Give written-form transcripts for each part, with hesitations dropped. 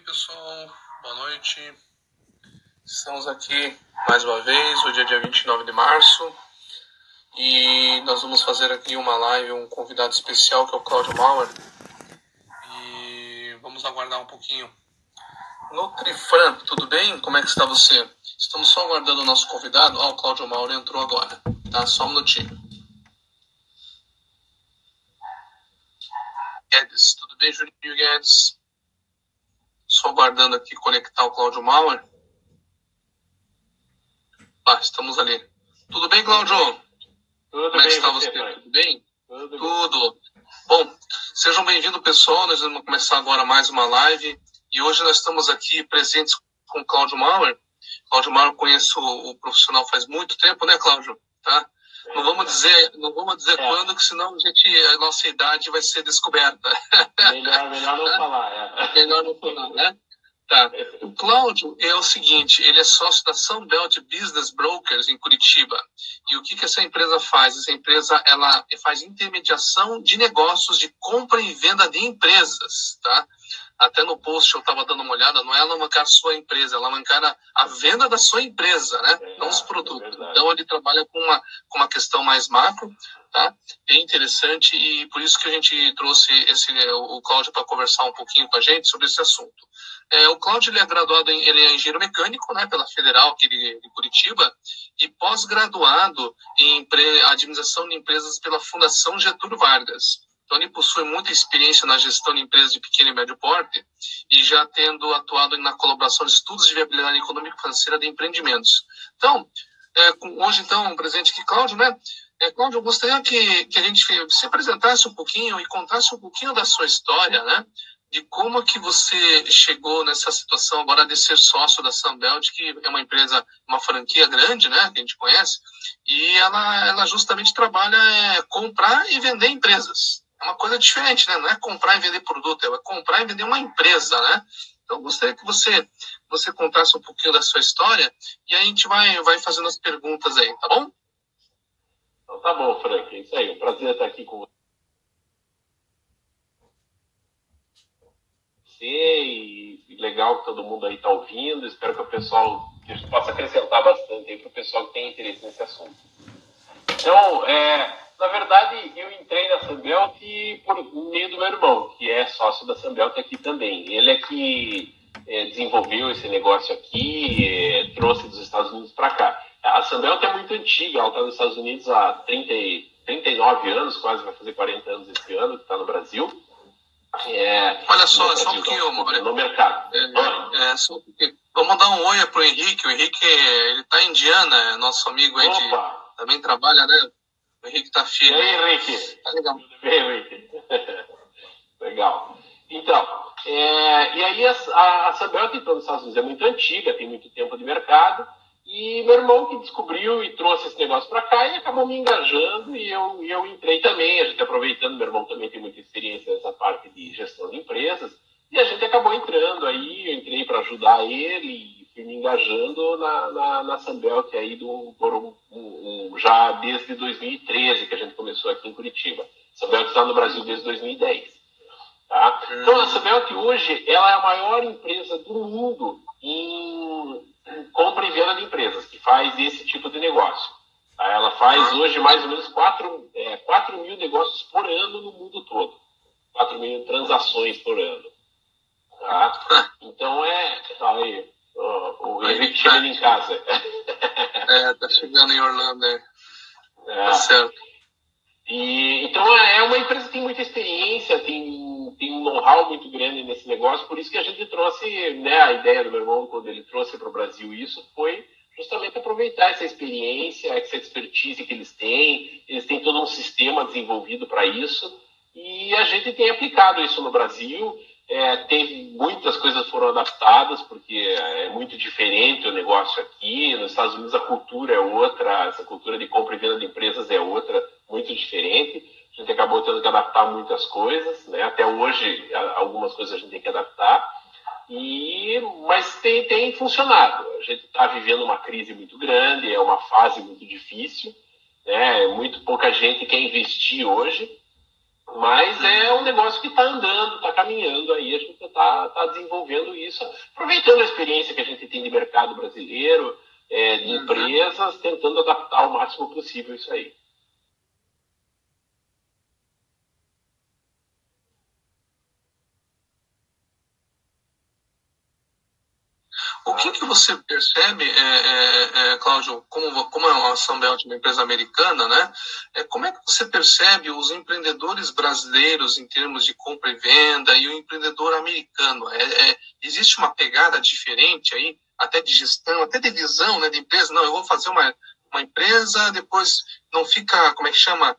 Pessoal, boa noite. Estamos aqui mais uma vez, hoje é dia 29 de março e nós vamos fazer aqui uma live, um convidado especial que é o Cláudio Mauer, e vamos aguardar um pouquinho. Nutrifran, tudo bem? Como é que está você? Estamos só aguardando o nosso convidado. O Cláudio Mauer entrou agora, tá? Só um minutinho. Guedes, tudo bem, Juninho Guedes? Só aguardando aqui conectar o Cláudio Mauer. Estamos ali. Tudo bem, Cláudio? Tudo Como é que bem, está você? Tudo bem? Tudo. Bom, sejam bem-vindos, pessoal. Nós vamos começar agora mais uma live. E hoje nós estamos aqui presentes com o Cláudio Mauer. Cláudio Mauer, conheço o profissional faz muito tempo, né, Cláudio? Tá? Não vamos dizer quando, que senão a nossa idade vai ser descoberta. Melhor não falar. Melhor não falar, né? Tá. O Cláudio é o seguinte, ele é sócio da Sunbelt Business Brokers em Curitiba. E o que essa empresa faz? Essa empresa ela faz intermediação de negócios de compra e venda de empresas, tá? Até no post eu estava dando uma olhada, não é alavancar a sua empresa, ela alavancar a venda da sua empresa, né? Não os produtos. Então ele trabalha com uma questão mais macro, tá? Bem interessante, e por isso que a gente trouxe o Cláudio para conversar um pouquinho com a gente sobre esse assunto. O Cláudio ele é graduado ele é engenheiro mecânico, né, pela Federal aqui de Curitiba, e pós-graduado em administração de empresas pela Fundação Getúlio Vargas. Então ele possui muita experiência na gestão de empresas de pequeno e médio porte, e já tendo atuado na colaboração de estudos de viabilidade econômica e financeira de empreendimentos. Então, hoje então, presente aqui, Cláudio, né? Cláudio, eu gostaria que a gente se apresentasse um pouquinho e contasse um pouquinho da sua história, né? De como que você chegou nessa situação agora de ser sócio da Sunbelt, que é uma empresa, uma franquia grande, né, que a gente conhece, e ela justamente trabalha comprar e vender empresas. É uma coisa diferente, né? Não é comprar e vender produto, é comprar e vender uma empresa, né? Então, eu gostaria que você contasse um pouquinho da sua história e aí a gente vai fazendo as perguntas aí, tá bom? Então, tá bom, Frank, é isso aí. Um prazer estar aqui com você. E legal que todo mundo aí está ouvindo. Espero que a gente possa acrescentar bastante aí para o pessoal que tem interesse nesse assunto. Então, na verdade, eu entrei na Sunbelt por meio do meu irmão, que é sócio da Sunbelt aqui também. Ele é que desenvolveu esse negócio aqui, trouxe dos Estados Unidos para cá. A Sunbelt é muito antiga, ela está nos Estados Unidos há 39 anos, quase vai fazer 40 anos esse ano, que está no Brasil. Olha só um pouquinho, Mauro. No mercado. Só um pouquinho. Vamos mandar um oi pro Henrique. O Henrique, ele tá em Indiana, é nosso amigo aí, também trabalha, né? O Henrique tá firme. E aí, Henrique? Tá legal. Tudo bem, Henrique? Legal. Então, e aí a Sunbelt então, nos Estados Unidos é muito antiga, tem muito tempo de mercado. E meu irmão que descobriu e trouxe esse negócio para cá e acabou me engajando, e eu entrei também, a gente aproveitando, meu irmão também tem muita experiência nessa parte de gestão de empresas, e a gente acabou entrando aí, eu entrei para ajudar ele e fui me engajando na Sunbelt aí já desde 2013 que a gente começou aqui em Curitiba. A Sunbelt está no Brasil desde 2010. Tá? Então a Sunbelt hoje ela é a maior empresa do mundo em compra e venda de empresas, que faz esse tipo de negócio. Tá? Ela faz hoje mais ou menos 4 mil negócios por ano no mundo todo. 4 mil transações por ano. Tá? Então tá aí, o Henrique chegando em casa. Tá chegando em Orlando, Tá certo. Então é uma empresa que tem muita experiência, tem um know-how muito grande nesse negócio, por isso que a gente trouxe, né, a ideia do meu irmão, quando ele trouxe para o Brasil isso, foi justamente aproveitar essa experiência, essa expertise que eles têm todo um sistema desenvolvido para isso, e a gente tem aplicado isso no Brasil. Muitas coisas foram adaptadas, porque é muito diferente o negócio aqui. Nos Estados Unidos a cultura é outra, essa cultura de compra e venda de empresas é outra, muito diferente. A gente acabou tendo que adaptar muitas coisas, né? Até hoje algumas coisas a gente tem que adaptar, mas tem funcionado. A gente está vivendo uma crise muito grande, é uma fase muito difícil, né? Muito pouca gente quer investir hoje. Mas é um negócio que está andando, está caminhando aí, a gente está desenvolvendo isso, aproveitando a experiência que a gente tem de mercado brasileiro, de empresas, tentando adaptar o máximo possível isso aí. O que você percebe, Cláudio, como é uma Sunbelt, uma empresa americana, né? Como é que você percebe os empreendedores brasileiros em termos de compra e venda e o empreendedor americano? Existe uma pegada diferente aí, até de gestão, até de visão, né, de empresa? Não, eu vou fazer uma empresa, depois não fica, como é que chama,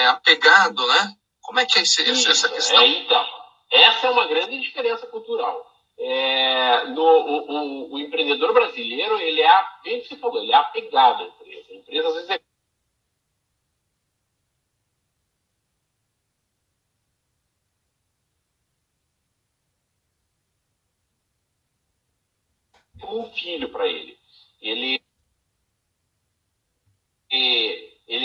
apegado, né? Como é que é essa questão? Então, essa é uma grande diferença cultural. O empreendedor brasileiro, ele bem que você falou, ele é apegado à empresa. A empresa, às vezes, é como um filho para ele. Ele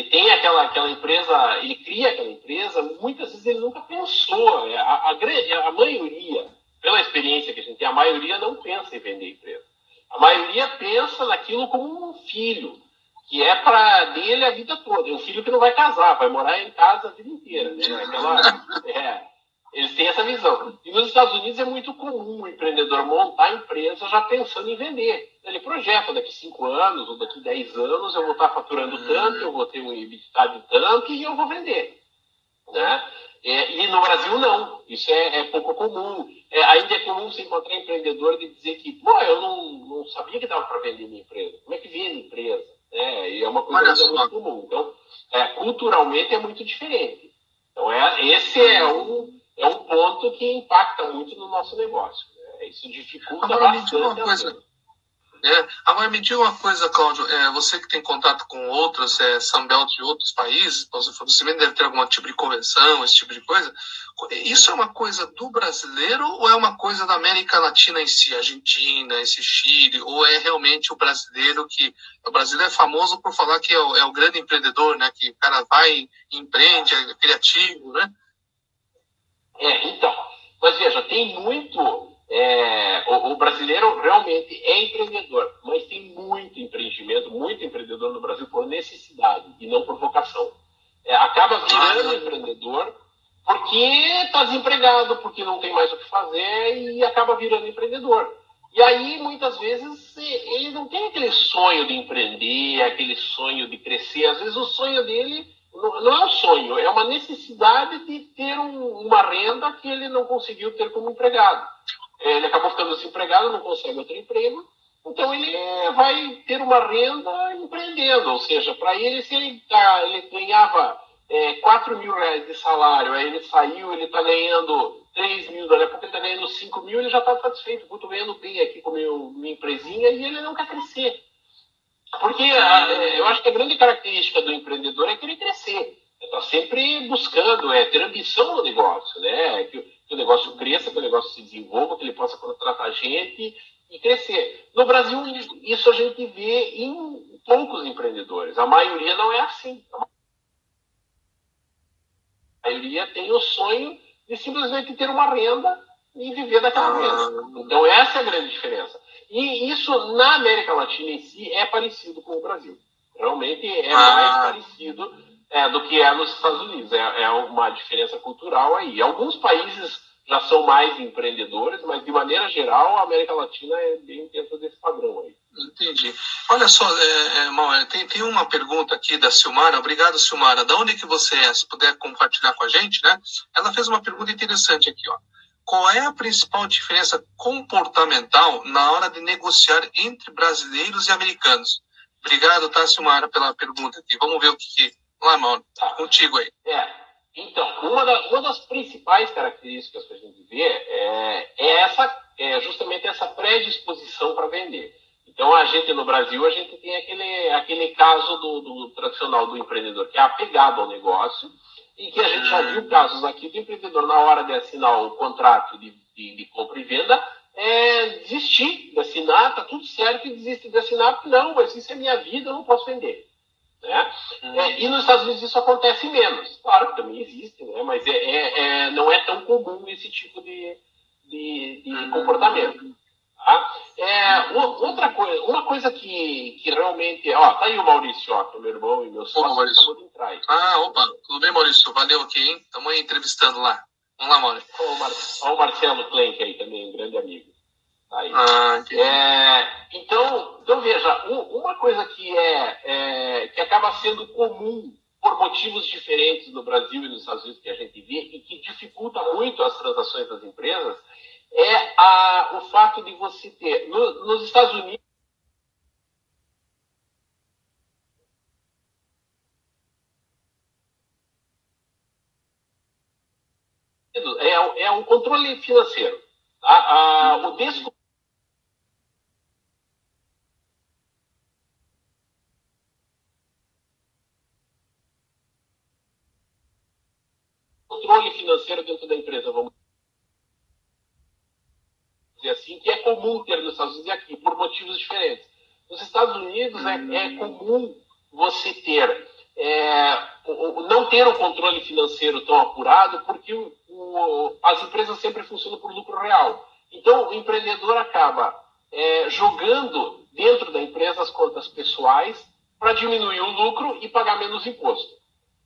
tem aquela empresa, ele cria aquela empresa, muitas vezes ele nunca pensou. A maioria, pela experiência que a gente tem, a maioria não pensa em vender empresa. A maioria pensa naquilo como um filho, que é para dele a vida toda. É um filho que não vai casar, vai morar em casa a vida inteira. Né? Eles têm essa visão. E nos Estados Unidos é muito comum o empreendedor montar a empresa já pensando em vender. Ele projeta daqui 5 anos ou daqui 10 anos eu vou estar faturando tanto, eu vou ter um EBITDA de tanto e eu vou vender. Né? E no Brasil não. Isso é pouco comum. Ainda é comum você encontrar empreendedor de dizer que eu não sabia que dava para vender minha empresa. Como é que vende empresa? E é uma coisa muito comum. Então, culturalmente é muito diferente. Então, esse é um ponto que impacta muito no nosso negócio. Né? Isso dificulta bastante a venda. Agora me diga uma coisa, Cláudio, você que tem contato com outras Sunbelt de outros países, você deve ter algum tipo de convenção, esse tipo de coisa. Isso é uma coisa do brasileiro ou é uma coisa da América Latina em si, Argentina, esse Chile, ou é realmente o brasileiro que... O brasileiro é famoso por falar que é o grande empreendedor, né? Que o cara vai e empreende, é criativo, né? Então, mas veja, tem muito... o brasileiro realmente é empreendedor, mas tem muito empreendimento, muito empreendedor no Brasil por necessidade e não por vocação. Acaba virando empreendedor porque está desempregado, porque não tem mais o que fazer e acaba virando empreendedor. E aí, muitas vezes, ele não tem aquele sonho de empreender, aquele sonho de crescer. Às vezes, o sonho dele não é um sonho, é uma necessidade de ter uma renda que ele não conseguiu ter como empregado. Ele acabou ficando desempregado, não consegue outro emprego, então ele vai ter uma renda empreendendo. Ou seja, para ele, se ele ganhava 4 mil reais de salário, aí ele saiu, ele está ganhando 3 mil, daqui a pouco ele está ganhando 5 mil, ele já está satisfeito. Estou ganhando bem aqui com minha empresinha e ele não quer crescer. Porque eu acho que a grande característica do empreendedor é querer crescer. Está sempre buscando, ter ambição no negócio, né? Que o negócio cresça, que o negócio se desenvolva, que ele possa contratar gente e crescer. No Brasil, isso a gente vê em poucos empreendedores. A maioria não é assim. A maioria tem o sonho de simplesmente ter uma renda e viver daquela renda. Então, essa é a grande diferença. E isso, na América Latina em si, é parecido com o Brasil. Realmente é mais parecido do que é nos Estados Unidos. É uma diferença cultural aí. Alguns países já são mais empreendedores, mas, de maneira geral, a América Latina é bem dentro desse padrão aí. Entendi. Olha só, Mauer, tem uma pergunta aqui da Silmara. Obrigado, Silmara. Da onde que você é? Se puder compartilhar com a gente, né? Ela fez uma pergunta interessante aqui, ó. Qual é a principal diferença comportamental na hora de negociar entre brasileiros e americanos? Obrigado, tá, Silmara, pela pergunta aqui. Vamos ver o que... Lá, Mauro, tá contigo aí. Então, uma das principais características que a gente vê é justamente essa predisposição para vender. Então, a gente no Brasil, a gente tem aquele caso do tradicional do empreendedor que é apegado ao negócio e que a gente já viu casos aqui do empreendedor na hora de assinar o contrato de compra e venda desistir de assinar, tá tudo certo e desiste de assinar, porque não, mas isso é minha vida, eu não posso vender. Né? E nos Estados Unidos isso acontece menos. Claro que também existe, né? Mas não é tão comum esse tipo de comportamento. Tá? Outra coisa, uma coisa que realmente... Ó, tá aí o Maurício, ó, que é meu irmão e meu sócio, acabou de entrar aí. Opa, tudo bem, Maurício? Valeu aqui, hein? Estamos aí entrevistando lá. Vamos lá, Maurício. Ó, o Marcelo Klenk aí também, um grande amigo. Tá aí. Então, veja, uma coisa que acaba sendo comum por motivos diferentes no Brasil e nos Estados Unidos que a gente vê e que dificulta muito as transações das empresas é o fato de você ter, nos Estados Unidos, é um controle financeiro. Tá? O descontrole financeiro dentro da empresa, vamos dizer assim, que é comum ter nos Estados Unidos e aqui, por motivos diferentes. Nos Estados Unidos é comum você ter não ter o controle financeiro tão apurado, porque as empresas sempre funcionam por lucro real. Então, o empreendedor acaba jogando dentro da empresa as contas pessoais para diminuir o lucro e pagar menos imposto.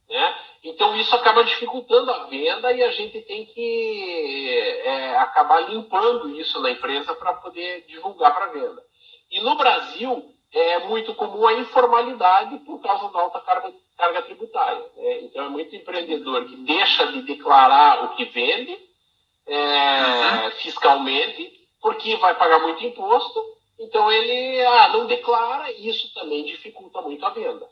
Né? Então, isso acaba dificultando a venda e a gente tem que acabar limpando isso na empresa para poder divulgar para a venda. E no Brasil, é muito comum a informalidade por causa da alta carga tributária. Né? Então, é muito empreendedor que deixa de declarar o que vende fiscalmente, porque vai pagar muito imposto, então ele não declara e isso também dificulta muito a venda.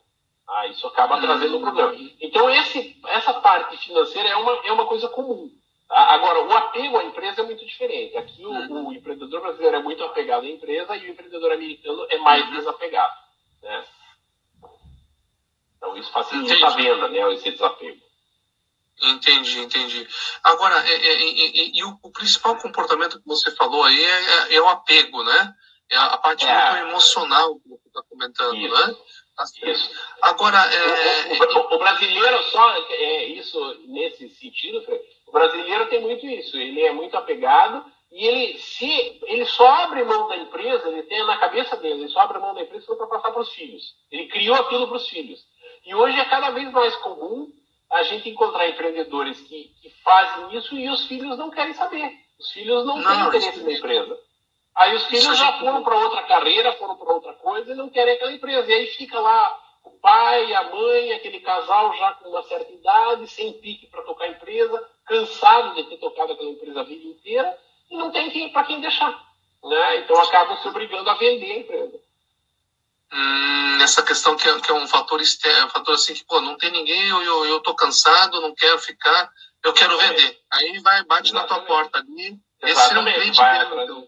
Isso acaba trazendo um problema. Então, essa parte financeira é uma coisa comum. Tá? Agora, o apego à empresa é muito diferente. Aqui, o empreendedor brasileiro é muito apegado à empresa e o empreendedor americano é mais desapegado. Né? Então, isso facilita a venda, né, esse desapego. Entendi. Agora, o principal comportamento que você falou aí é o apego, né? É a parte muito emocional que você está comentando, isso. Né? Isso. Agora, o brasileiro só isso nesse sentido, Fred, o brasileiro tem muito isso, ele é muito apegado e ele só abre mão da empresa, ele tem na cabeça dele, ele só abre mão da empresa para passar para os filhos. Ele criou aquilo para os filhos. E hoje é cada vez mais comum a gente encontrar empreendedores que fazem isso e os filhos não querem saber. Os filhos não têm interesse na empresa. Aí os filhos já foram para outra carreira, foram para outra coisa e não querem aquela empresa. E aí fica lá o pai, a mãe, aquele casal já com uma certa idade, sem pique para tocar a empresa, cansado de ter tocado aquela empresa a vida inteira e não tem para quem deixar. Né? Então acabam se obrigando a vender a empresa. Nessa questão que é um fator externo, um fator assim que, não tem ninguém, eu tô cansado, não quero ficar, eu quero vender. Aí bate na tua porta ali. Esse é um cliente dele.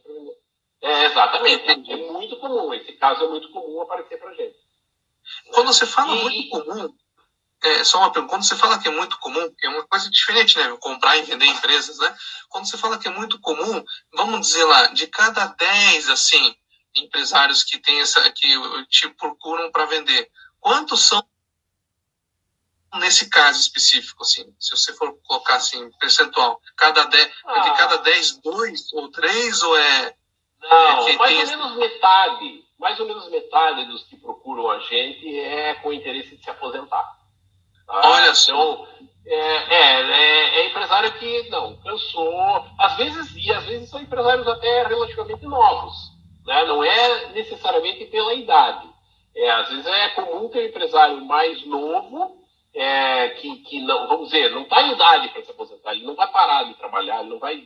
Exatamente. É muito comum. Esse caso é muito comum aparecer pra gente. Quando você fala muito comum, só uma pergunta, quando você fala que é muito comum, que é uma coisa diferente, né? Comprar e vender empresas, né? Quando você fala que é muito comum, vamos dizer lá, de cada 10, assim, empresários que que te procuram para vender, quantos são nesse caso específico, assim, se você for colocar assim, percentual, de cada 10, 2 ou 3, ou Não, mais ou menos metade dos que procuram a gente é com interesse de se aposentar. Tá? Olha só. Então, é empresário que não cansou, às vezes são empresários até relativamente novos, né? Não é necessariamente pela idade. Às vezes é comum ter um empresário mais novo que não, vamos dizer, não está em idade para se aposentar, ele não vai parar de trabalhar, ele não vai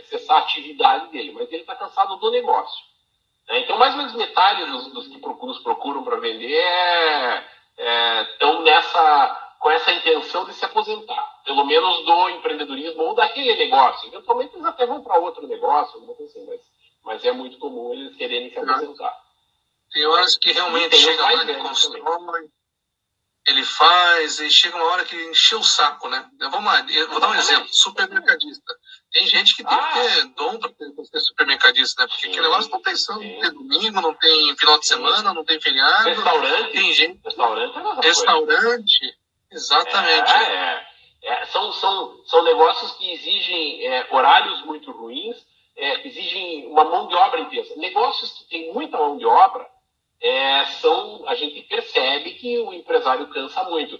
cessar a atividade dele, mas ele está cansado do negócio. Então, mais ou menos metade dos que nos procuram para vender estão com essa intenção de se aposentar, pelo menos do empreendedorismo ou daquele negócio. Eventualmente eles até vão para outro negócio, alguma coisa assim, mas é muito comum eles quererem se aposentar. Tem horas que realmente chega lá e constrói, ele faz, e chega uma hora que encheu o saco, né? Vamos lá, eu vou dar um exemplo, supermercadista. Tem gente que tem que ter dom para ser supermercadista, né? Porque aquele negócio não tem domingo, não tem final de semana, não tem feriado. Restaurante. Tem gente. Restaurante. Exatamente. São negócios que exigem horários muito ruins, exigem uma mão de obra intensa. Negócios que têm muita mão de obra, a gente percebe que o empresário cansa muito.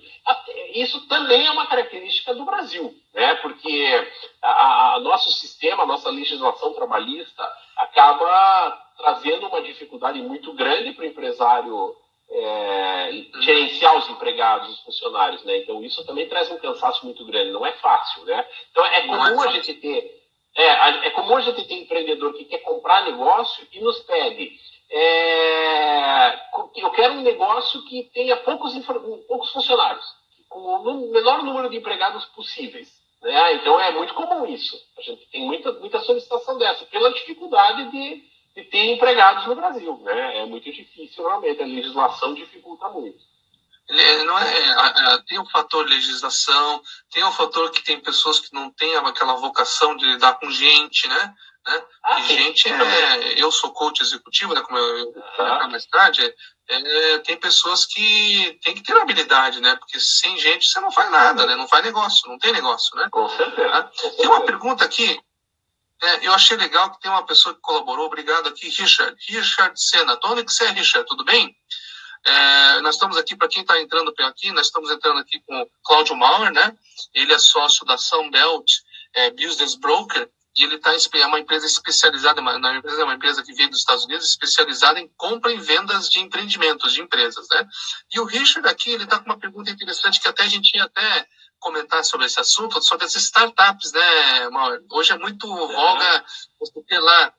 Isso também é uma característica do Brasil, né? Porque nosso sistema, a nossa legislação trabalhista acaba trazendo uma dificuldade muito grande para o empresário gerenciar os empregados, os funcionários, né? Então isso também traz um cansaço muito grande, não é fácil, né? Então é comum a gente ter empreendedor que quer comprar negócio e nos pede eu quero um negócio que tenha poucos funcionários, com o menor número de empregados possíveis, né? Então é muito comum isso. A gente tem muita solicitação dessa, pela dificuldade de ter empregados no Brasil, né? É muito difícil, realmente. A legislação dificulta muito. Tem o fator legislação, tem o fator que tem pessoas que não têm aquela vocação de lidar com gente, né? Gente eu sou coach executivo, né? Como eu vou falar mais tarde, tem pessoas que tem que ter habilidade, né? Porque sem gente você não faz nada, né? Não faz negócio, não tem negócio, né? Com certeza. Tem uma pergunta aqui. Eu achei legal que tem uma pessoa que colaborou. Obrigado aqui, Richard Sena. Onde que você é, Richard? Tudo bem? Nós estamos aqui, para quem está entrando por aqui, nós estamos entrando aqui com o Cláudio Mauer, né? Ele é sócio da Sunbelt Business Broker, e ele é uma empresa especializada, é uma empresa que veio dos Estados Unidos, especializada em compra e vendas de empreendimentos, de empresas, né? E o Richard aqui, ele está com uma pergunta interessante, que até a gente ia até comentar sobre esse assunto, sobre as startups, né, Mauer? Hoje é muito voga você ter lá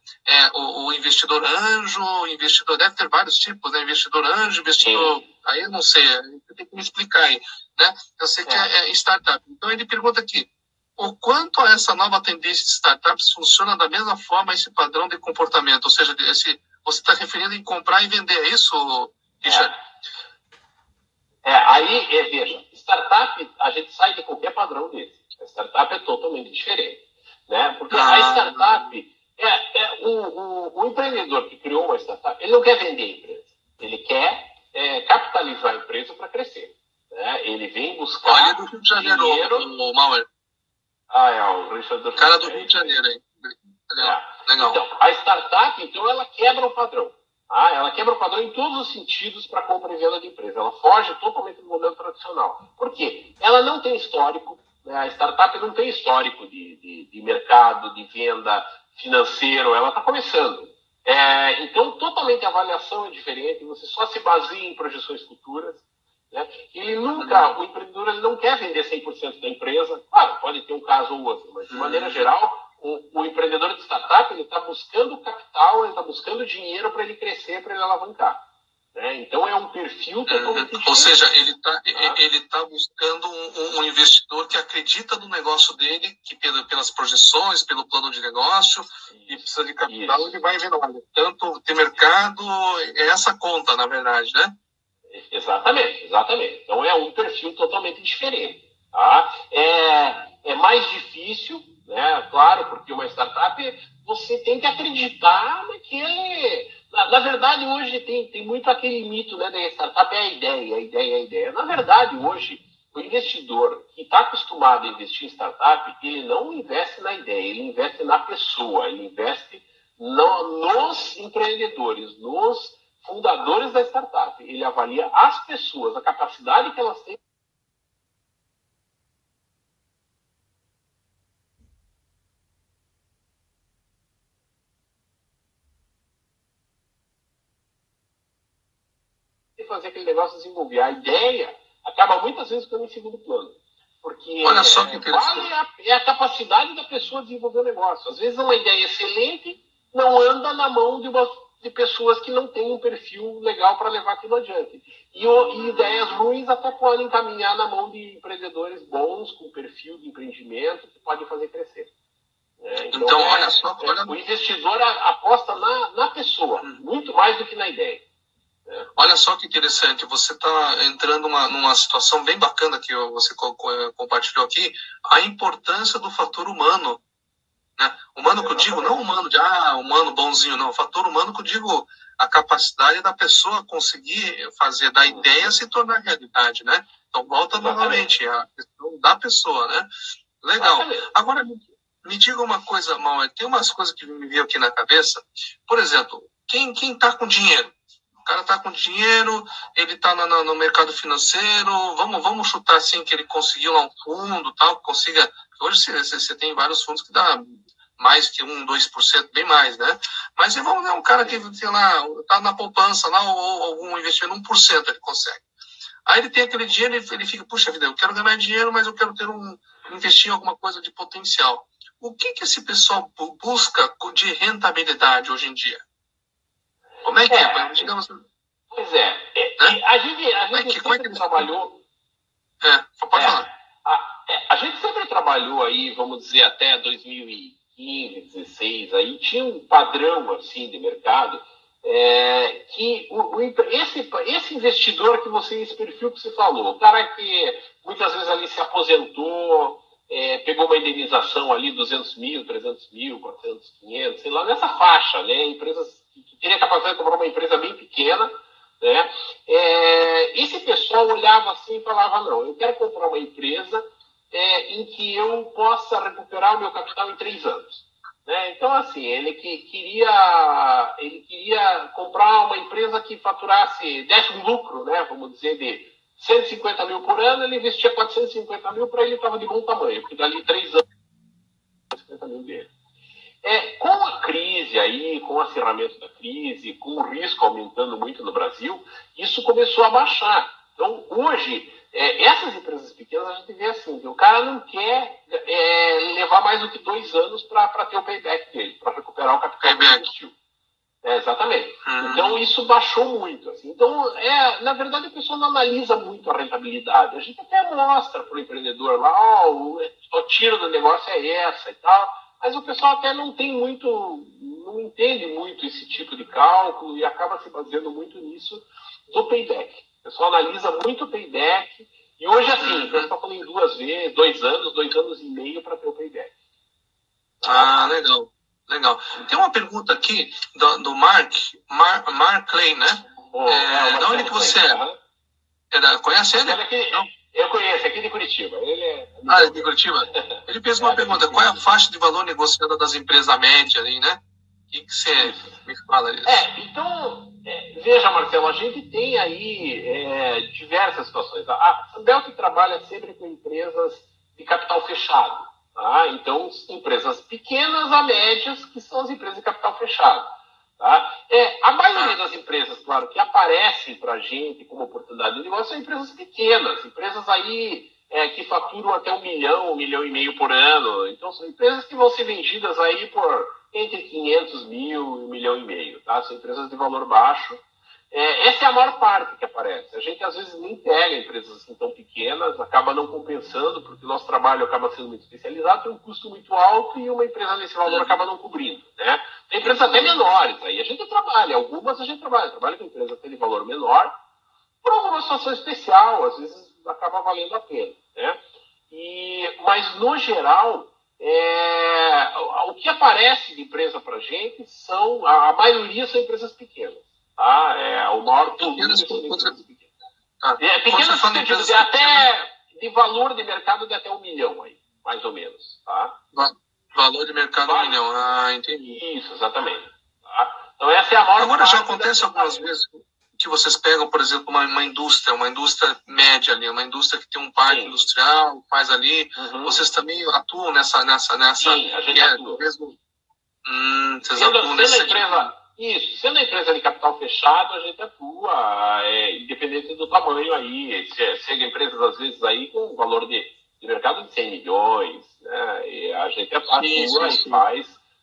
o investidor anjo, investidor, deve ter vários tipos, né? Investidor anjo, investidor, aí eu não sei, você tem que me explicar aí, né? Eu sei que é startup. Então ele pergunta aqui, o quanto essa nova tendência de startups funciona da mesma forma esse padrão de comportamento? Ou seja, você está referindo em comprar e vender, é isso, Richard? Veja, startup, a gente sai de qualquer padrão desse. A startup é totalmente diferente, né? Porque a startup, o empreendedor que criou uma startup, ele não quer vender a empresa. Ele quer capitalizar a empresa para crescer, né? Ele vem buscar Olha do Rio de Janeiro, dinheiro. O Mauer. O Richard do cara do Rio de Janeiro aí. Legal. Então, a startup, ela quebra o padrão. Ela quebra o padrão em todos os sentidos para compra e venda de empresa. Ela foge totalmente do modelo tradicional. Por quê? Ela não tem histórico, né? A startup não tem histórico de mercado, de venda, financeiro. Ela está começando. Então, totalmente a avaliação é diferente. Você só se baseia em projeções futuras, né? O empreendedor ele não quer vender 100% da empresa. Claro, pode ter um caso ou outro, mas de maneira geral, o empreendedor de startup ele está buscando capital, ele está buscando dinheiro para ele crescer, para ele alavancar, né? Então é um perfil totalmente diferente. Ou seja, ele tá buscando um investidor que acredita no negócio dele, que pelas projeções, pelo plano de negócio, e precisa de capital, ele vai vendo, olha, tanto ter mercado, é essa conta, na verdade, né? Exatamente. Então é um perfil totalmente diferente. Tá? É mais difícil, né? Claro, porque uma startup você tem que acreditar naquele. Na verdade, hoje tem muito aquele mito, né, da startup, é a ideia. Na verdade, hoje, o investidor que está acostumado a investir em startup, ele não investe na ideia, ele investe na pessoa, ele investe nos empreendedores, nos fundadores da startup. Ele avalia as pessoas, a capacidade que elas têm de fazer aquele negócio desenvolver. A ideia acaba muitas vezes ficando em segundo plano. Porque olha só que é a capacidade da pessoa desenvolver o negócio. Às vezes uma ideia excelente não anda na mão de pessoas que não têm um perfil legal para levar aquilo adiante. E ideias ruins até podem caminhar na mão de empreendedores bons, com perfil de empreendimento, que podem fazer crescer. Então olha só. O investidor aposta na pessoa, muito mais do que na ideia. Olha só que interessante, você está entrando numa situação bem bacana que você compartilhou aqui, a importância do fator humano, né? Humano que eu digo, não humano de, humano bonzinho, não. O fator humano que eu digo, a capacidade da pessoa conseguir fazer da ideia se tornar realidade, né? Então, volta novamente a questão da pessoa, né? Legal. Agora, me diga uma coisa, Mauer, tem umas coisas que me veio aqui na cabeça. Por exemplo, quem tá com dinheiro? O cara tá com dinheiro, ele tá no mercado financeiro, vamos chutar assim que ele conseguiu lá um fundo, tal, consiga... Hoje você tem vários fundos que dá mais que 2%, bem mais, né? Mas vamos ver um cara que, sei lá, tá na poupança lá, ou algum investimento, 1% ele consegue. Aí ele tem aquele dinheiro, ele fica, puxa vida, eu quero ganhar dinheiro, mas eu quero investir em alguma coisa de potencial. O que esse pessoal busca de rentabilidade hoje em dia? Como é que é? Digamos, pois é. Né? A gente sempre trabalhou... pode falar. A gente sempre trabalhou aí, vamos dizer, até 2015, 2016, aí tinha um padrão assim de mercado que esse investidor que esse perfil que você falou, o cara que muitas vezes ali se aposentou, pegou uma indenização ali, 200 mil, 300 mil, 400, 500, sei lá, nessa faixa, né? Empresas que teria capacidade de comprar uma empresa bem pequena, né? Esse pessoal olhava assim e falava, não, eu quero comprar uma empresa em que eu possa recuperar o meu capital em 3 anos. Né? Então, assim, ele queria comprar uma empresa que faturasse, desse um lucro, né, vamos dizer, de 150 mil por ano, ele investia 450 mil, para ele estava de bom tamanho, porque dali 3 anos, 50 mil dele. Com a crise aí, com o acirramento da crise, com o risco aumentando muito no Brasil, isso começou a baixar. Então, hoje, essas empresas pequenas, a gente vê assim, que o cara não quer levar mais do que 2 anos para ter o payback dele, para recuperar o capital que ele investiu. Exatamente. Então, isso baixou muito. Assim. Então, na verdade, a pessoa não analisa muito a rentabilidade. A gente até mostra para o empreendedor lá, o tiro do negócio é essa e tal, mas o pessoal até não entende muito esse tipo de cálculo e acaba se baseando muito nisso do payback. O pessoal analisa muito o payback e hoje, assim, a gente está falando em 2 anos, 2 anos e meio para ter o payback. Legal. Legal. Tem uma pergunta aqui do Mark Clay, né? De onde que você é? Conhece ele? Eu conheço, aqui de Curitiba. Ele é de Curitiba? Ele fez uma pergunta, qual é a faixa de valor negociada das empresas médias ali, né? O que você me fala disso? Então, veja, Marcelo, a gente tem aí diversas situações. A Sunbelt trabalha sempre com empresas de capital fechado. Tá? Então, empresas pequenas a médias, que são as empresas de capital fechado. Tá? A maioria das empresas, claro, que aparecem para a gente como oportunidade de negócio são empresas pequenas, empresas aí que faturam até 1 milhão, 1,5 milhão por ano. Então, são empresas que vão ser vendidas aí por entre 500 mil e 1,5 milhão. Tá? São empresas de valor baixo. Essa é a maior parte que aparece. A gente, às vezes, nem pega empresas assim tão pequenas, acaba não compensando, porque o nosso trabalho acaba sendo muito especializado, tem um custo muito alto e uma empresa nesse valor acaba não cobrindo. Né? Tem empresas até menores, aí a gente trabalha, algumas a gente trabalha com empresas até de valor menor, por alguma situação especial, às vezes acaba valendo a pena. Né? Mas, no geral, o que aparece de empresa para a gente a maioria são empresas pequenas. Tá? O maior volume são empresas pequenas. Pequenas no sentido de até de valor de mercado de até 1 milhão aí, mais ou menos. Tá? Valor de mercado 1 milhão, entendi. Isso, exatamente. Tá? Então essa é a maior Agora já acontece algumas vezes que vocês pegam, por exemplo, uma indústria média ali, uma indústria que tem um parque industrial, faz ali, vocês também atuam nessa... Sim, a gente atua. Vocês atuam nessa... Sendo a empresa de capital fechado, a gente atua, independente do tamanho aí. Chega empresas, às vezes, aí com um valor de mercado de 100 milhões, né? E a gente atua e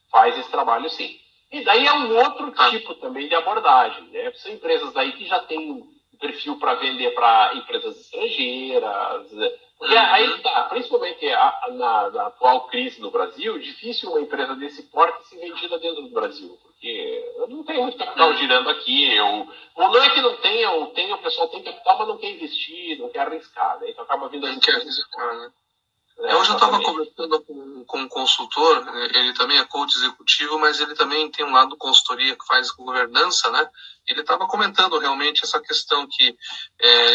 faz esse trabalho, sim. E daí é um outro tipo também de abordagem, né? São empresas aí que já têm um perfil para vender para empresas estrangeiras. Porque aí está, principalmente na atual crise no Brasil, difícil uma empresa desse porte ser vendida dentro do Brasil, porque não tem muito capital girando aqui, ou não é que não tenha, o pessoal tem capital, mas não quer investir, não quer arriscar, né? Então acaba vindo... Não quer arriscar, né? Hoje eu estava conversando com um consultor, ele também é coach executivo, mas ele também tem um lado de consultoria que faz com governança, né? Ele estava comentando realmente essa questão que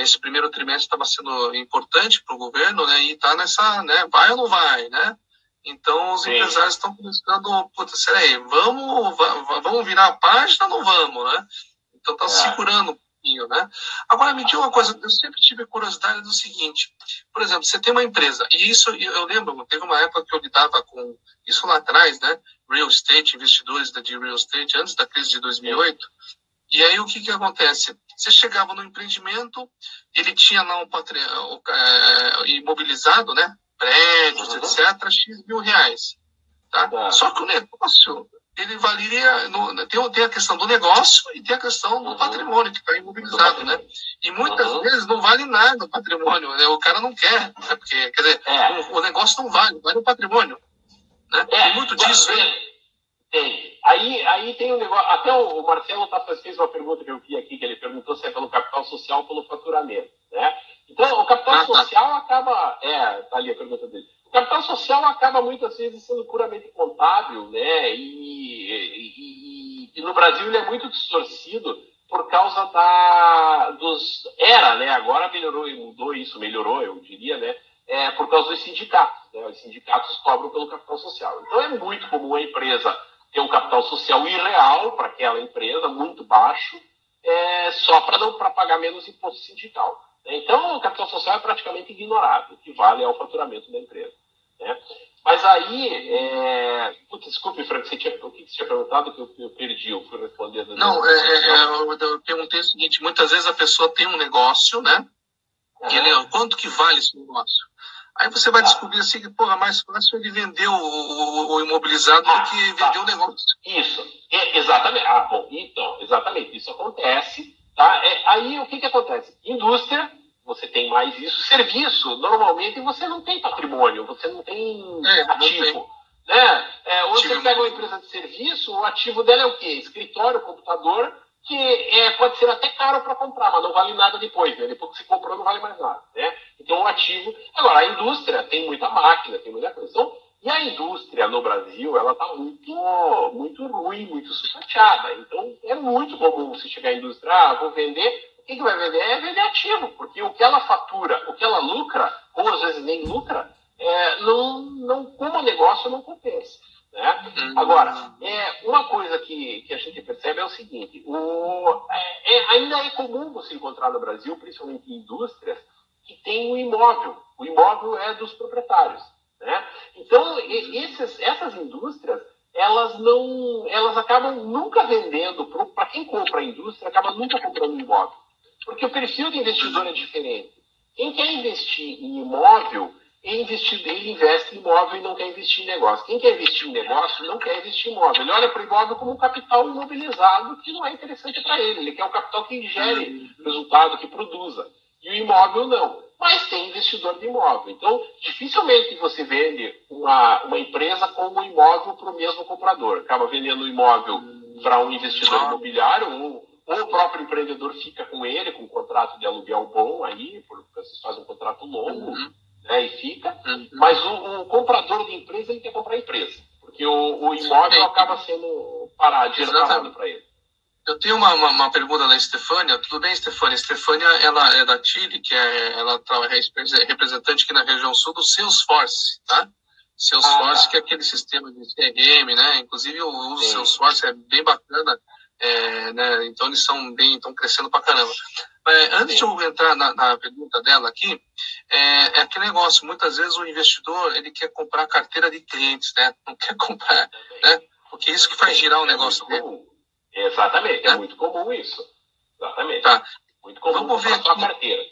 esse primeiro trimestre estava sendo importante para o governo, né? E está nessa, né? Vai ou não vai, né? Então os empresários estão pensando, puta, será aí, vamos virar a página ou não vamos, né? Então está segurando, né? Agora, me diga uma coisa, eu sempre tive curiosidade do seguinte, por exemplo, você tem uma empresa, e isso eu lembro, teve uma época que eu lidava com isso lá atrás, né? Real estate, investidores de real estate, antes da crise de 2008, e aí o que acontece? Você chegava no empreendimento, ele tinha lá um patrimônio imobilizado, né? Prédios, etc., X mil reais. Tá? Só que o negócio, ele valia, tem a questão do negócio e tem a questão do patrimônio que está imobilizado, né? E muitas vezes não vale nada o patrimônio, né? O cara não quer, né? Porque, quer dizer, o negócio não vale o patrimônio, né? Tem muito disso aí. Tem. Aí tem um negócio, até o Marcelo Tapas fez uma pergunta que eu vi aqui, que ele perguntou se é pelo capital social ou pelo faturamento, né? Então, o capital social acaba, tá ali a pergunta dele. O capital social acaba muitas vezes sendo puramente contábil, né? E no Brasil ele é muito distorcido por causa né? Agora melhorou, eu diria, né? Por causa dos sindicatos, né? Os sindicatos cobram pelo capital social. Então é muito comum a empresa ter um capital social irreal para aquela empresa, muito baixo, só para pagar menos imposto sindical. Então, o capital social é praticamente ignorado, o que vale é o faturamento da empresa, né? Mas aí, desculpe, Frank, o que você tinha perguntado que eu perdi, eu fui respondendo. Não, eu perguntei o seguinte, muitas vezes a pessoa tem um negócio, né? E ele, quanto que vale esse negócio? Aí você vai descobrir assim que, porra, mais fácil ele vender o imobilizado do que vender o negócio. Isso, exatamente. Então, exatamente, isso acontece, tá? Aí o que acontece? Indústria, você tem mais isso. Serviço, normalmente você não tem patrimônio, você não tem ativo. Né? Ou você pega uma empresa de serviço, o ativo dela é o quê? Escritório, computador, que pode ser até caro para comprar, mas não vale nada depois, né? Depois que você comprou, não vale mais nada, né? Então, o ativo... Agora, a indústria tem muita máquina, tem muita coisa. Então, e a indústria no Brasil, ela está muito ruim, muito sucateada. Então, é muito comum você chegar à indústria, vou vender... O que vai vender? É vender ativo, porque o que ela fatura, o que ela lucra, ou às vezes nem lucra, como negócio não compensa. Né? Agora, uma coisa que a gente percebe é o seguinte, ainda é comum você encontrar no Brasil, principalmente em indústrias, que tem um imóvel. O imóvel é dos proprietários. Né? Então, essas indústrias, elas acabam nunca vendendo, para quem compra a indústria, acaba nunca comprando um imóvel. Porque o perfil do investidor é diferente. Quem quer investir em imóvel, ele investe em imóvel e não quer investir em negócio. Quem quer investir em negócio não quer investir em imóvel. Ele olha para o imóvel como um capital imobilizado que não é interessante para ele. Ele quer um capital que gere resultado, que produza. E o imóvel não. Mas tem investidor de imóvel. Então, dificilmente você vende uma empresa com um imóvel para o mesmo comprador. Acaba vendendo o imóvel para um investidor imobiliário, ou o próprio empreendedor fica com ele, com um contrato de aluguel bom aí, porque vocês fazem um contrato longo, né, e fica. Mas o comprador de empresa, ele quer comprar a empresa. Porque o imóvel acaba sendo dinheiro parado para ele. Eu tenho uma pergunta da Estefânia. Tudo bem, Estefânia? Estefânia, ela é da Chile, ela é representante aqui na região sul do Salesforce, tá? Salesforce, que é aquele sistema de CRM, né? Inclusive, eu uso o Salesforce, é bem bacana. Né? Então, eles estão crescendo pra caramba. Antes de eu entrar na pergunta dela aqui, é aquele negócio, muitas vezes o investidor, ele quer comprar carteira de clientes, né? Não quer comprar, né? Porque é isso que faz girar o negócio dele. Exatamente, é muito comum isso. Exatamente. Tá. Muito comum. Vamos ver aqui. Carteira.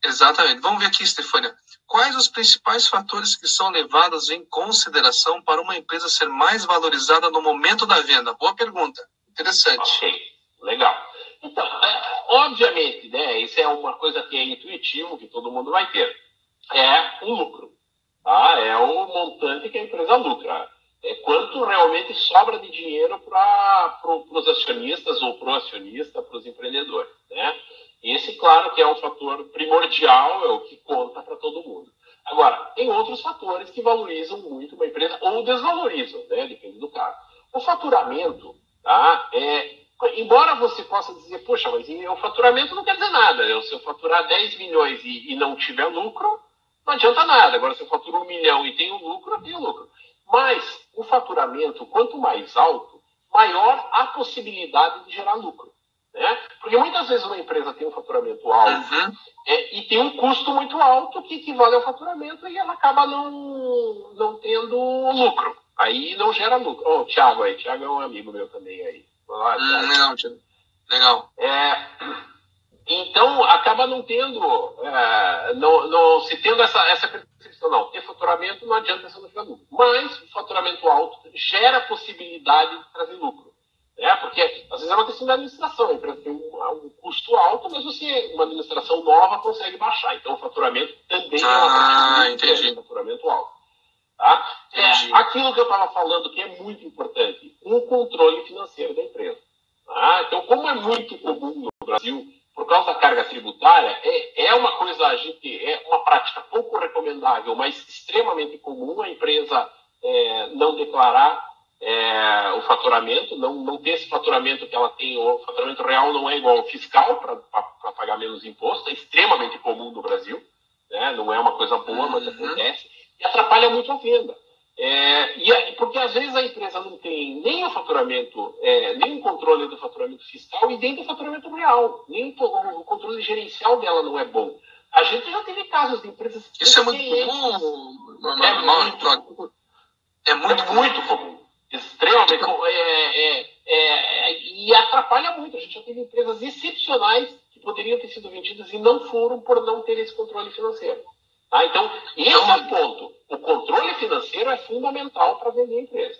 Exatamente. Vamos ver aqui, Estefânia. Quais os principais fatores que são levados em consideração para uma empresa ser mais valorizada no momento da venda? Boa pergunta. Interessante. Ok, legal. Então, obviamente, né, isso é uma coisa que é intuitivo, que todo mundo vai ter. É o lucro. Tá? É o montante que a empresa lucra. Quanto realmente sobra de dinheiro para os acionistas ou para o acionista, para os empreendedores. Né? Esse, claro, que é um fator primordial, é o que conta para todo mundo. Agora, tem outros fatores que valorizam muito uma empresa ou desvalorizam, né? Depende do caso. O faturamento, tá? Embora você possa dizer, poxa, mas o faturamento não quer dizer nada. Se eu faturar 10 milhões e não tiver lucro, não adianta nada. Agora, se eu faturo 1 milhão e tenho lucro, eu tenho lucro. Mas o faturamento, quanto mais alto, maior a possibilidade de gerar lucro. Né? Porque muitas vezes uma empresa tem um faturamento alto e tem um custo muito alto que equivale ao faturamento e ela acaba não tendo lucro. Aí não gera lucro. O Thiago aí. Thiago é um amigo meu também aí. Legal, Thiago. Legal. Então, acaba não tendo, não se tendo essa percepção, não. Ter faturamento não adianta você não gerar lucro. Mas o faturamento alto gera possibilidade de trazer lucro. Porque, às vezes, é uma questão da administração. A empresa tem um custo alto, mas uma administração nova consegue baixar. Então, o faturamento também é uma entendi. Faturamento alto. Tá? Aquilo que eu estava falando que é muito importante, um controle financeiro da empresa. Tá? Então, como é muito comum no Brasil, por causa da carga tributária, é uma coisa, é uma prática pouco recomendável, mas extremamente comum a empresa não declarar o faturamento, não ter esse faturamento que ela tem, o faturamento real não é igual ao fiscal para pagar menos imposto, é extremamente comum no Brasil, né? Não é uma coisa boa, mas acontece, e atrapalha muito a venda. Porque às vezes a empresa não tem nem o faturamento, nem o controle do faturamento fiscal e nem do faturamento real, nem o controle gerencial dela não é bom. A gente já teve casos de empresas que... Isso é muito comum? É muito comum. Extremamente comum. E atrapalha muito. A gente já teve empresas excepcionais que poderiam ter sido vendidas e não foram por não ter esse controle financeiro. Tá? Então, esse é o ponto. O controle financeiro é fundamental para vender a empresa.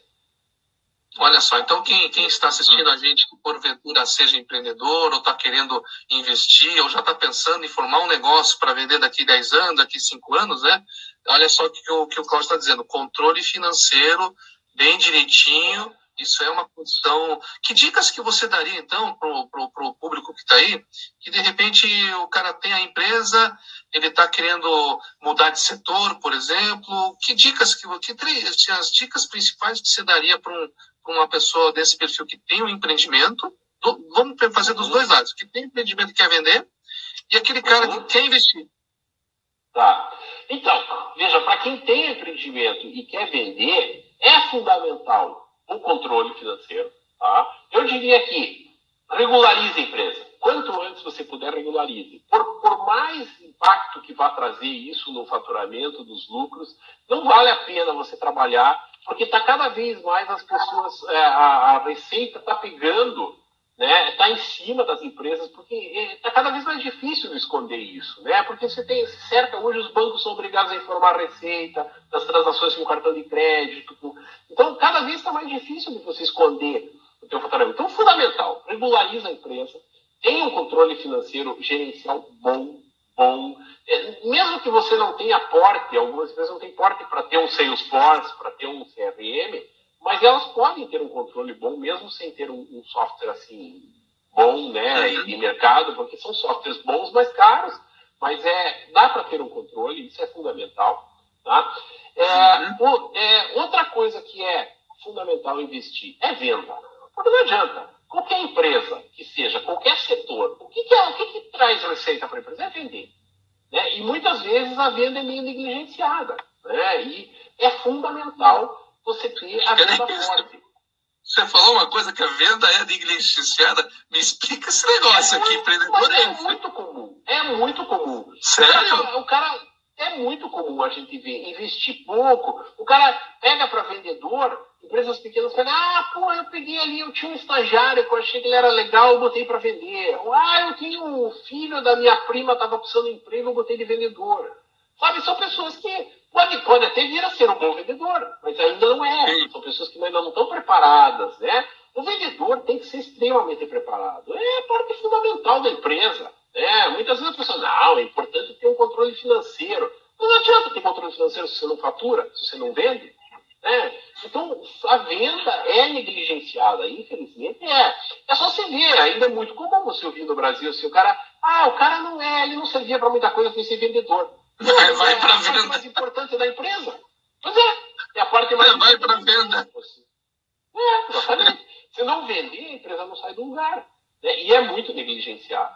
Olha só, então quem está assistindo a gente que porventura seja empreendedor ou está querendo investir ou já está pensando em formar um negócio para vender daqui 10 anos, daqui 5 anos, né? Olha só o que o Cláudio está dizendo. Controle financeiro, bem direitinho, isso é uma condição... Que dicas que você daria, então, para o público que está aí, que de repente o cara tem a empresa, ele está querendo mudar de setor, por exemplo, que dicas, as dicas principais que você daria para uma pessoa desse perfil que tem um empreendimento, vamos fazer dos dois lados, que tem empreendimento e quer vender, e aquele cara que quer investir. Tá. Então, veja, para quem tem empreendimento e quer vender, é fundamental o controle financeiro. Tá? Eu diria que regularize a empresa. Quanto antes você puder, regularize. Por mais impacto que vá trazer isso no faturamento dos lucros, não vale a pena você trabalhar, porque está cada vez mais as pessoas, a receita está pegando, né, está em cima das empresas, porque está cada vez mais difícil de esconder isso, né? Porque você cerca, hoje os bancos são obrigados a informar a receita das transações com cartão de crédito. Então, cada vez está mais difícil de você esconder o teu faturamento. Então, fundamental, regulariza a empresa, tenha um controle financeiro gerencial bom. Mesmo que você não tenha porte, algumas empresas não têm porte para ter um Salesforce, para ter um CRM, mas elas podem ter um controle bom, mesmo sem ter um software assim bom, né, de mercado, porque são softwares bons, mas caros, mas dá para ter um controle, isso é fundamental. Tá? Outra coisa que é fundamental investir é venda, porque não adianta. Qualquer empresa que seja, qualquer setor, o que traz receita para a empresa é vender. Né? E muitas vezes a venda é meio negligenciada. Né? E é fundamental você ter a venda forte. Você falou uma coisa que a venda é negligenciada. Me explica esse negócio aqui, empreendedor. É muito comum. É muito comum. Sério? O cara é muito comum a gente ver. Investir pouco. O cara pega para vendedor, empresas pequenas pegam, eu peguei ali, eu tinha um estagiário que eu achei que ele era legal, eu botei para vender. Eu tinha um filho da minha prima, estava precisando de emprego, eu botei de vendedor. Sabe, são pessoas que pode até vir a ser um bom vendedor, mas ainda não é. Sim. São pessoas que ainda não estão preparadas, né? O vendedor tem que ser extremamente preparado. É a parte fundamental da empresa. Né? Muitas vezes a pessoa, é importante ter um controle financeiro. Não adianta ter controle financeiro se você não fatura, se você não vende. Né? Então, a venda é negligenciada, infelizmente é só você ver, ainda é muito comum você ouvir no Brasil, se o cara não ele não servia para muita coisa sem ser vendedor. Vai para a parte venda. mais importante da empresa. Pois é a parte mais Vai para venda. Exatamente. Se não vender, a empresa não sai do lugar. Né? E é muito negligenciado.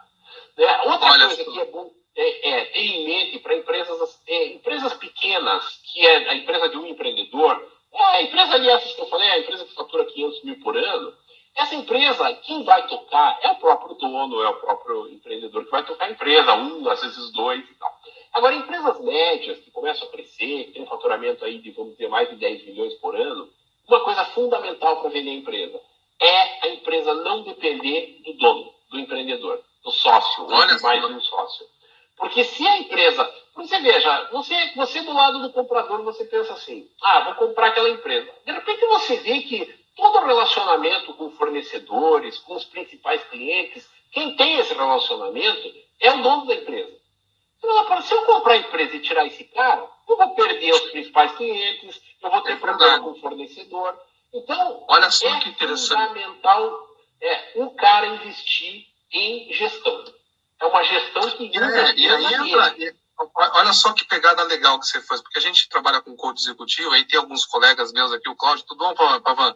Né? Outra coisa que é bom ter em mente para empresas pequenas, que é a empresa de um empreendedor, a empresa ali, essa que eu falei, a empresa que fatura 500 mil por ano, essa empresa, quem vai tocar é o próprio dono, é o próprio empreendedor que vai tocar a empresa, às vezes dois e tal. Agora, empresas médias, que começam a crescer, que tem um faturamento aí de, vamos dizer, mais de 10 milhões por ano, uma coisa fundamental para vender a empresa é a empresa não depender do dono, do empreendedor, do sócio, ou de mais de um sócio. Porque se a empresa... Você veja, você do lado do comprador, você pensa assim, vou comprar aquela empresa. De repente você vê que todo o relacionamento com fornecedores, com os principais clientes, quem tem esse relacionamento é o dono da empresa. Então, se eu comprar a empresa e tirar esse cara, eu vou perder os principais clientes, eu vou ter problema com o fornecedor. Então, olha só que fundamental o cara investir em gestão. É uma gestão que olha só que pegada legal que você faz, porque a gente trabalha com coach executivo, aí tem alguns colegas meus aqui, o Cláudio, tudo bom, Pavan?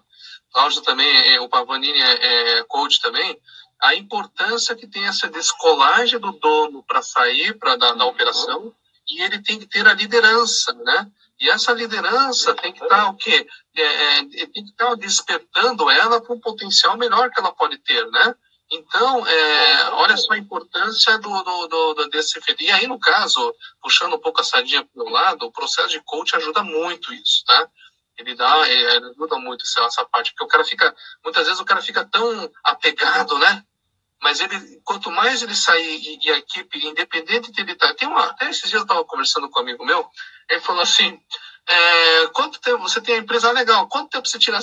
Cláudio também, o Pavanini é coach também. A importância que tem essa descolagem do dono para sair da operação, e ele tem que ter a liderança, né? E essa liderança tem que estar o quê? Tem que estar despertando ela para um potencial melhor que ela pode ter, né? Então, olha só a importância desse... E aí, no caso, puxando um pouco a sardinha para o meu lado, o processo de coach ajuda muito isso, tá? Ele ajuda muito essa parte, porque o cara muitas vezes o cara fica tão apegado, né? Mas quanto mais ele sair e a equipe, independente de ele estar... Até esses dias eu estava conversando com um amigo meu, ele falou assim, quanto tempo você tem a empresa legal, quanto tempo você tira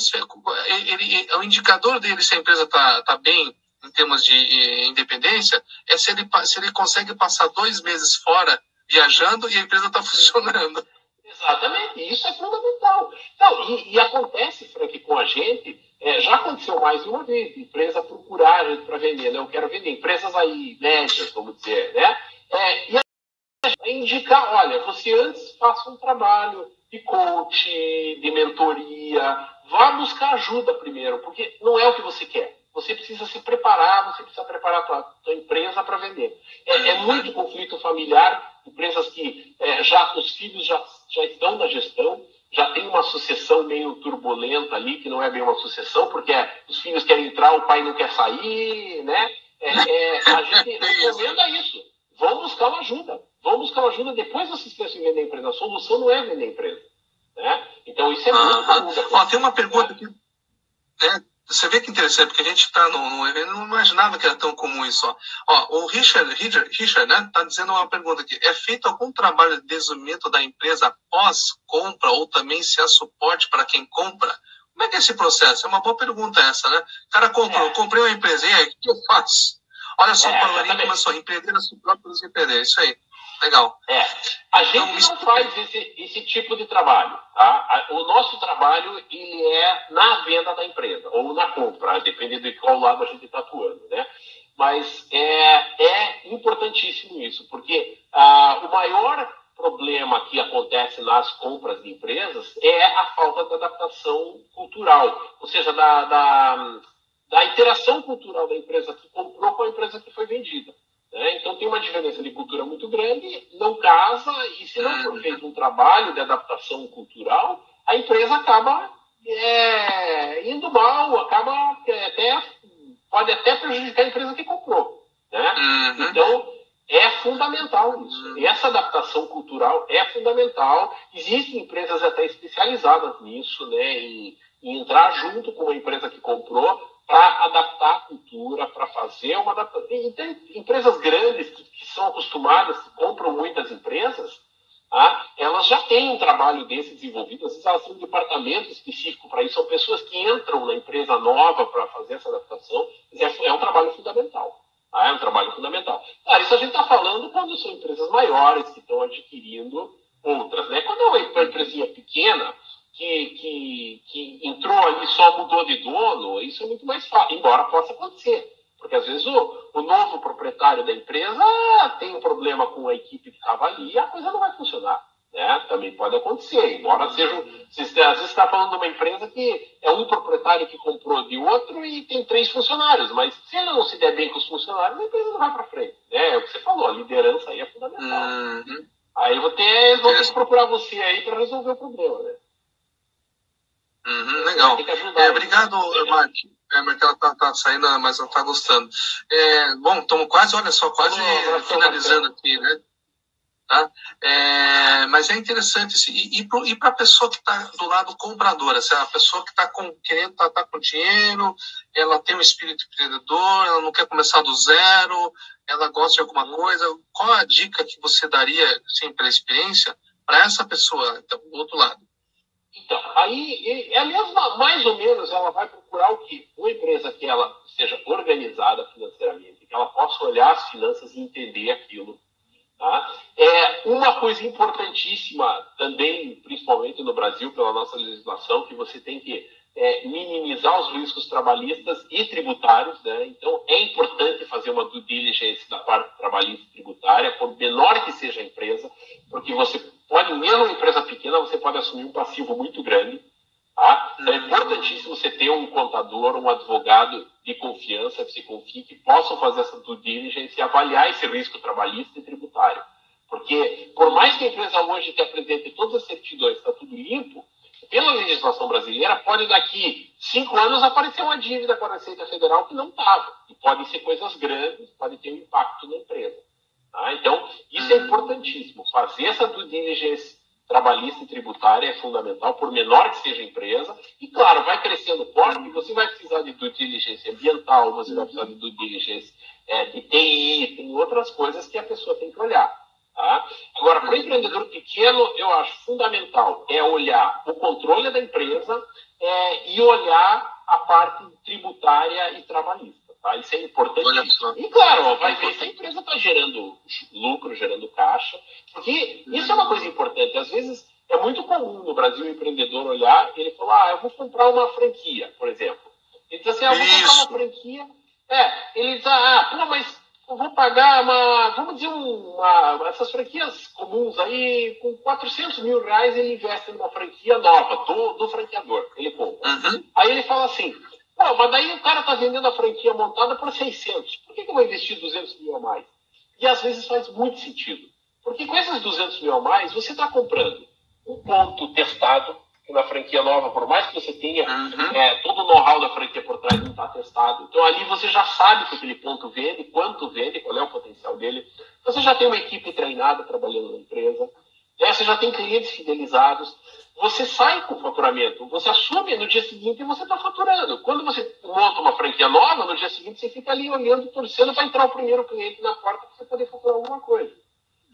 o indicador dele se a empresa está bem em termos de independência, é se ele consegue passar 2 meses fora viajando e a empresa está funcionando. Exatamente, isso é fundamental. Então, e acontece, Frank, com a gente, já aconteceu mais de uma vez, empresa procurar a gente para vender, né? Eu quero vender empresas aí médias, vamos dizer, né? E a indicar, olha, você antes faça um trabalho de coach, de mentoria, vá buscar ajuda primeiro, porque não é o que você quer. Você precisa se preparar, você precisa preparar a tua empresa para vender. É muito conflito familiar, empresas que os filhos já estão na gestão, já tem uma sucessão meio turbulenta ali, que não é bem uma sucessão, porque os filhos querem entrar, o pai não quer sair, né? A gente recomenda isso. Vão buscar uma ajuda. Vão buscar uma ajuda, depois vocês pensam em vender a empresa. A solução não é vender a empresa. Né? Então isso é muito comum. Tem uma pergunta aqui, né? Você vê que interessante, porque a gente está no evento, não imaginava que era tão comum isso. O Richard, né, está dizendo uma pergunta aqui. É feito algum trabalho de desenvolvimento da empresa após compra ou também se há suporte para quem compra? Como é que é esse processo? É uma boa pergunta essa, né? O cara comprou, eu comprei uma empresa, e aí, o que eu faço? Olha só, o Pavanini começou a empreender a sua própria empreender, isso aí. Legal. A gente não faz esse tipo de trabalho. Tá? O nosso trabalho ele é na venda da empresa, ou na compra, dependendo de qual lado a gente está atuando. Né? Mas é importantíssimo isso, porque o maior problema que acontece nas compras de empresas é a falta de adaptação cultural, ou seja, da interação cultural da empresa que comprou com a empresa que foi vendida. Então tem uma diferença de cultura muito grande, não casa, e se não for feito um trabalho de adaptação cultural, a empresa acaba indo mal, pode até prejudicar a empresa que comprou. Né? Então é fundamental isso. E essa adaptação cultural é fundamental. Existem empresas até especializadas nisso, né? E entrar junto com a empresa que comprou para adaptar a cultura, para fazer uma adaptação. E tem empresas grandes que são acostumadas, que compram muitas empresas, elas já têm um trabalho desse desenvolvido, às vezes elas têm um departamento específico para isso, são pessoas que entram na empresa nova para fazer essa adaptação, é um trabalho fundamental. É um trabalho fundamental. Isso a gente está falando quando são empresas maiores que estão adquirindo outras. Né? Quando é uma empresinha pequena, que entrou ali e só mudou de dono, isso é muito mais fácil, embora possa acontecer. Porque às vezes o novo proprietário da empresa tem um problema com a equipe que estava ali e a coisa não vai funcionar. Né? Também pode acontecer, embora seja. Às vezes você está falando de uma empresa que é um proprietário que comprou de outro e tem 3 funcionários, mas se ele não se der bem com os funcionários, a empresa não vai para frente. É o que você falou, a liderança aí é fundamental. Aí vão ter que procurar você aí para resolver o problema, né? Legal. Obrigado, Mark. Ela tá saindo, mas ela tá gostando. Bom, estamos quase finalizando aqui, né? Tá? Mas é interessante e para a pessoa que está do lado compradora, se a pessoa que está querendo tá com dinheiro, ela tem um espírito empreendedor, ela não quer começar do zero, ela gosta de alguma coisa, qual a dica que você daria, sim, pela experiência, para essa pessoa, então, do outro lado? Então, aí, aliás, mais ou menos, ela vai procurar o quê? Uma empresa que ela seja organizada financeiramente, que ela possa olhar as finanças e entender aquilo. Tá? Uma coisa importantíssima também, principalmente no Brasil, pela nossa legislação, que você tem que minimizar os riscos trabalhistas e tributários. Né? Então, é importante fazer uma due diligence da parte trabalhista e tributária, por menor que seja a empresa, porque você pode, mesmo uma empresa pequena, você pode assumir um passivo muito grande. Tá? Então, é importantíssimo você ter um contador, um advogado de confiança, que você confie, que possam fazer essa due diligence e avaliar esse risco trabalhista e tributário. Porque, por mais que a empresa hoje te apresente todas as certidões, está tudo limpo, pela legislação brasileira, pode daqui 5 anos aparecer uma dívida com a Receita Federal que não estava. E podem ser coisas grandes, pode ter um impacto na empresa. Tá? Então, isso é importantíssimo. Fazer essa due diligence trabalhista e tributária é fundamental, por menor que seja a empresa. E, claro, vai crescendo forte, você vai precisar de due diligence ambiental, você vai precisar de due diligence de TI, tem outras coisas que a pessoa tem que olhar. Tá? Agora, para o empreendedor pequeno, eu acho fundamental olhar o controle da empresa e olhar a parte tributária e trabalhista. Tá? Isso é importantíssimo. E, claro, vai ver se a empresa está gerando lucro, gerando caixa, porque isso é uma coisa importante. Às vezes, é muito comum no Brasil o empreendedor olhar e ele falar, eu vou comprar uma franquia, por exemplo. Ele diz assim, eu vou comprar uma franquia. Ele diz, mas eu vou pagar essas franquias comuns aí, com 400 mil reais ele investe numa franquia nova, do franqueador, ele compra. Aí ele fala assim, mas daí o cara está vendendo a franquia montada por 600, por que eu vou investir 200 mil a mais? E às vezes faz muito sentido, porque com esses 200 mil a mais, você está comprando um ponto testado, que na franquia nova, por mais que você tenha todo o know-how da franquia por trás, não está testado. Então ali você já sabe que aquele ponto vende, quanto vende, qual é o potencial dele. Você já tem uma equipe treinada trabalhando na empresa, você já tem clientes fidelizados, você sai com o faturamento, você assume no dia seguinte e você está faturando. Quando você monta uma franquia nova, no dia seguinte você fica ali olhando, torcendo para entrar o primeiro cliente na porta para você poder faturar alguma coisa.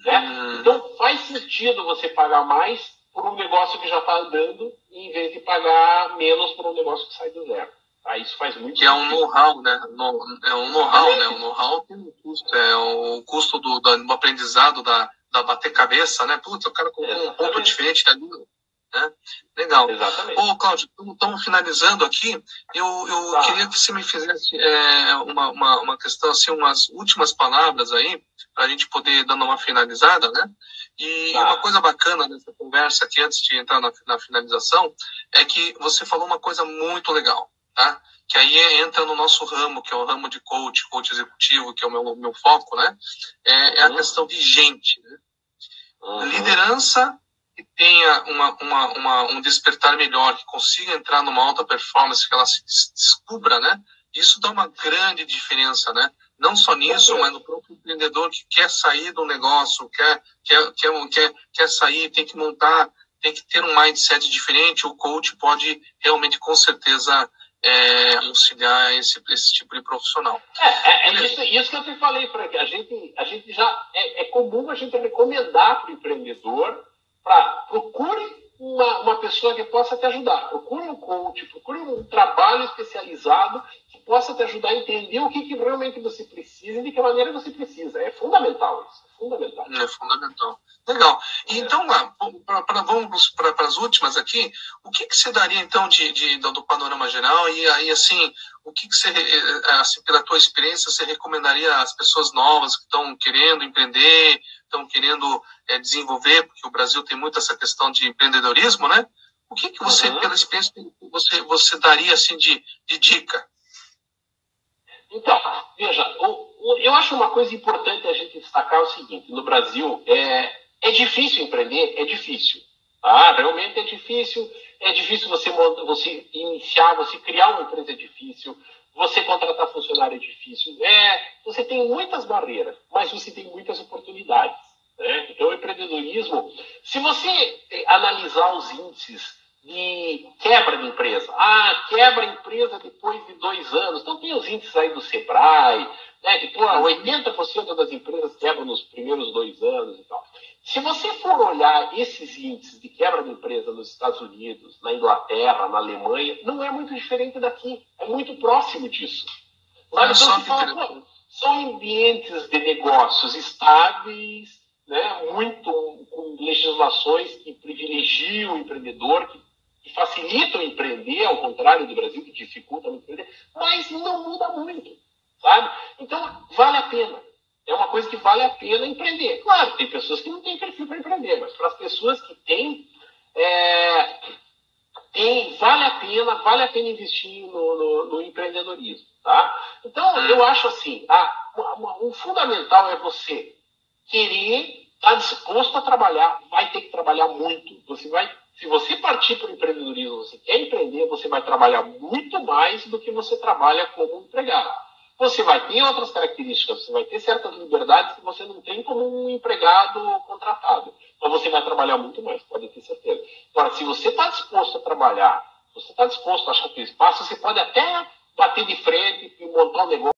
Né? Então faz sentido você pagar mais por um negócio que já está andando, em vez de pagar menos por um negócio que sai do zero. Tá? Isso faz muito sentido. É um know-how, né? É um know-how, né? O know-how tem um custo. É o custo do aprendizado, da bater cabeça, né? Putz, o cara colocou um ponto diferente ali. Né? Legal. Exatamente. Cláudio, estamos finalizando aqui. Eu queria que você me fizesse uma questão, assim, umas últimas palavras aí, para a gente poder dando uma finalizada, né? E uma coisa bacana nessa conversa aqui, antes de entrar na finalização, é que você falou uma coisa muito legal, tá? Que aí entra no nosso ramo, que é o ramo de coach executivo, que é o meu foco, né? É a questão de gente, né? Liderança que tenha um despertar melhor, que consiga entrar numa alta performance, que ela se descubra, né? Isso dá uma grande diferença, né? Não só nisso, mas no próprio empreendedor que quer sair do negócio, quer sair, tem que montar, tem que ter um mindset diferente. O coach pode realmente, com certeza, auxiliar esse tipo de profissional. Isso que eu te falei, Frank. A gente já é comum a gente recomendar para o empreendedor procure uma pessoa que possa te ajudar. Procure um coach, procure um trabalho especializado que possa te ajudar a entender o que realmente você precisa e de que maneira você precisa. É fundamental isso. É fundamental. Legal. E então, vamos para as últimas aqui. O que você daria, então, do panorama geral? E aí, assim, o que você, assim, pela tua experiência, você recomendaria às pessoas novas que estão querendo empreender, estão querendo desenvolver, porque o Brasil tem muito essa questão de empreendedorismo, né? O que você, pela experiência, você daria assim de dica? Então, veja, eu acho uma coisa importante a gente destacar o seguinte: no Brasil é difícil empreender, é difícil. Tá? Realmente é difícil você iniciar, você criar uma empresa é difícil, você contratar funcionário é difícil. Você tem muitas barreiras, mas você tem muitas oportunidades. Né? Então, o empreendedorismo, se você analisar os índices de quebra de empresa. Quebra a empresa depois de 2 anos. Então tem os índices aí do Sebrae, né, que 80% das empresas quebram nos primeiros 2 anos e tal. Se você for olhar esses índices de quebra de empresa nos Estados Unidos, na Inglaterra, na Alemanha, não é muito diferente daqui. É muito próximo disso. Sabe? Então, são ambientes de negócios estáveis, né, muito com legislações que privilegiam o empreendedor, que facilitam empreender, ao contrário do Brasil, que dificulta empreender, mas não muda muito, sabe? Então, vale a pena. É uma coisa que vale a pena empreender. Claro, tem pessoas que não têm perfil para empreender, mas para as pessoas que têm, vale a pena investir no empreendedorismo, tá? Então, eu acho assim, o fundamental é você querer, estar disposto a trabalhar, vai ter que trabalhar muito, se você partir para o empreendedorismo, você quer empreender, você vai trabalhar muito mais do que você trabalha como empregado. Você vai ter outras características, você vai ter certas liberdades que você não tem como um empregado contratado. Então você vai trabalhar muito mais, pode ter certeza. Agora, se você está disposto a trabalhar, se você está disposto a achar que espaço, você pode até bater de frente e montar um negócio